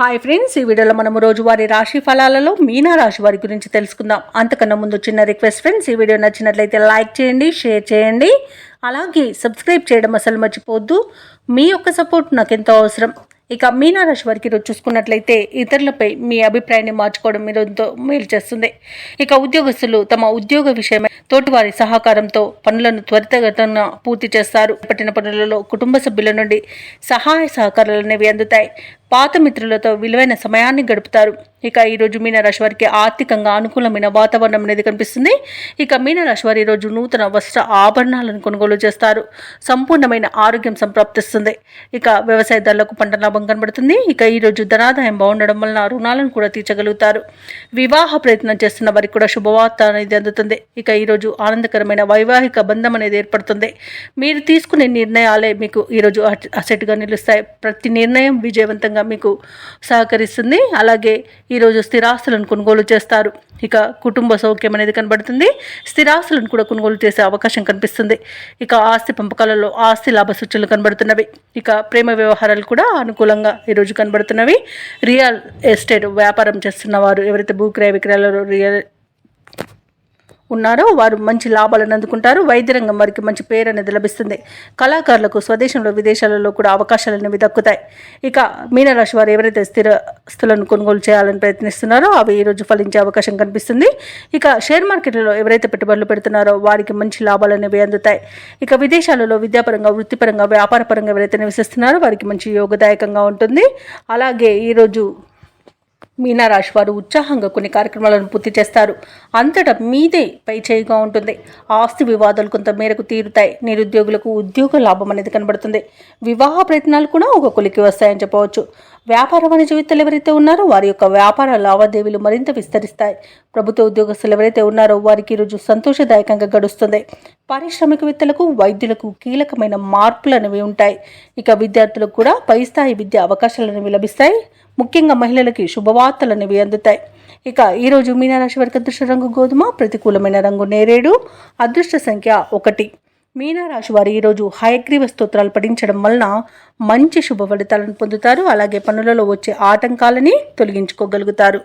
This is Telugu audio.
హాయ్ ఫ్రెండ్స్, ఈ వీడియోలో మనం రోజువారీ రాశి ఫలాలలో మీనా రాశి వారి గురించి తెలుసుకుందాం. అంతకన్నా ముందు చిన్న రిక్వెస్ట్ ఫ్రెండ్స్, ఈ వీడియో నచ్చినట్లయితే లైక్ చేయండి, షేర్ చేయండి, అలాగే సబ్స్క్రైబ్ చేయడం అసలు మర్చిపోవద్దు. మీ యొక్క సపోర్ట్ నాకు ఎంతో అవసరం. ఇక మీనా రాశి వారికి ఈరోజు చూసుకున్నట్లయితే ఇతరులపై మీ అభిప్రాయాన్ని మార్చుకోవడం మీరు ఎంతో మేలు చేస్తుంది. ఇక ఉద్యోగస్తులు తమ ఉద్యోగ విషయమై తోటివారి సహకారంతో పనులను త్వరితగతిన పూర్తి చేస్తారు. పట్టిన పనులలో కుటుంబ సభ్యుల నుండి సహాయ సహకారాలు అనేవి అందుతాయి. పాత మిత్రులతో విలువైన సమయాన్ని గడుపుతారు. ఇక ఈరోజు మీనరాశి వారికి ఆర్థికంగా అనుకూలమైన వాతావరణం అనేది కనిపిస్తుంది. ఇక మీనరాశి వారి ఈరోజు నూతన వస్త్ర ఆభరణాలను కొనుగోలు చేస్తారు. సంపూర్ణమైన ఆరోగ్యం సంప్రాప్తిస్తుంది. ఇక వ్యవసాయదారులకు పంట లాభం కనబడుతుంది. ఇక ఈరోజు ధనాదాయం బాగుండడం వలన రుణాలను కూడా తీర్చగలుగుతారు. వివాహ ప్రయత్నం చేస్తున్న వారికి కూడా శుభవార్త అనేది అందుతుంది. ఇక ఈరోజు ఆనందకరమైన వైవాహిక బంధం అనేది ఏర్పడుతుంది. మీరు తీసుకునే నిర్ణయాలే మీకు ఈరోజు అసెట్గా నిలుస్తాయి. ప్రతి నిర్ణయం విజయవంతంగా మీకు సహకరిస్తుంది. అలాగే ఈరోజు స్థిరాస్తులను కొనుగోలు చేస్తారు. ఇక కుటుంబ సౌఖ్యం అనేది కనబడుతుంది. స్థిరాస్తులను కూడా కొనుగోలు చేసే అవకాశం కనిపిస్తుంది. ఇక ఆస్తి పంపకాలలో ఆస్తి లాభ సూచనలు కనబడుతున్నవి. ఇక ప్రేమ వ్యవహారాలు కూడా అనుకూలంగా ఈరోజు కనబడుతున్నవి. రియల్ ఎస్టేట్ వ్యాపారం చేస్తున్న వారు, ఎవరైతే భూక్రయ విక్రయాలలో ఉన్నారో వారు మంచి లాభాలను అందుకుంటారు. వైద్య రంగం వారికి మంచి పేరు అనేది లభిస్తుంది. కళాకారులకు స్వదేశంలో విదేశాలలో కూడా అవకాశాలు అనేవి దక్కుతాయి. ఇక మీనరాశి వారు ఎవరైతే స్థిరాస్తులను కొనుగోలు చేయాలని ప్రయత్నిస్తున్నారో అవి ఈరోజు ఫలించే అవకాశం కనిపిస్తుంది. ఇక షేర్ మార్కెట్లలో ఎవరైతే పెట్టుబడులు పెడుతున్నారో వారికి మంచి లాభాలు అనేవి అందుతాయి. ఇక విదేశాలలో విద్యాపరంగా, వృత్తిపరంగా, వ్యాపారపరంగా ఎవరైతే నివసిస్తున్నారో వారికి మంచి యోగదాయకంగా ఉంటుంది. అలాగే ఈరోజు మీనరాశి వారు ఉత్సాహంగా కొన్ని కార్యక్రమాలను పూర్తి చేస్తారు. అంతటా మీదే పై చేయిగా ఉంటుంది. ఆస్తి వివాదాలు కొంత మేరకు తీరుతాయి. నిరుద్యోగులకు ఉద్యోగ లాభం అనేది కనబడుతుంది. వివాహ ప్రయత్నాలు కూడా ఒక కొలికి వస్తాయని చెప్పవచ్చు. వ్యాపార వాణిజ్యవేత్తలు ఎవరైతే ఉన్నారో వారి యొక్క వ్యాపార లావాదేవీలు మరింత విస్తరిస్తాయి. ప్రభుత్వ ఉద్యోగస్తులు ఎవరైతే ఉన్నారో వారికి ఈరోజు సంతోషదాయకంగా గడుస్తుంది. పారిశ్రామికవేత్తలకు, వైద్యులకు కీలకమైన మార్పులు అనేవి ఉంటాయి. ఇక విద్యార్థులకు కూడా పై స్థాయి విద్యా అవకాశాలు అనేవి లభిస్తాయి. ముఖ్యంగా మహిళలకి శుభవార్తలు అనేవి అందుతాయి. ఇక ఈరోజు మీనరాశి వారికి అదృష్ట రంగు గోధుమ, ప్రతికూలమైన రంగు నేరేడు, అదృష్ట సంఖ్య 1. మీనరాశి వారు ఈరోజు హయగ్రీవ స్తోత్రాలు పఠించడం వలన మంచి శుభ ఫలితాలను పొందుతారు. అలాగే పనులలో వచ్చే ఆటంకాలని తొలగించుకోగలుగుతారు.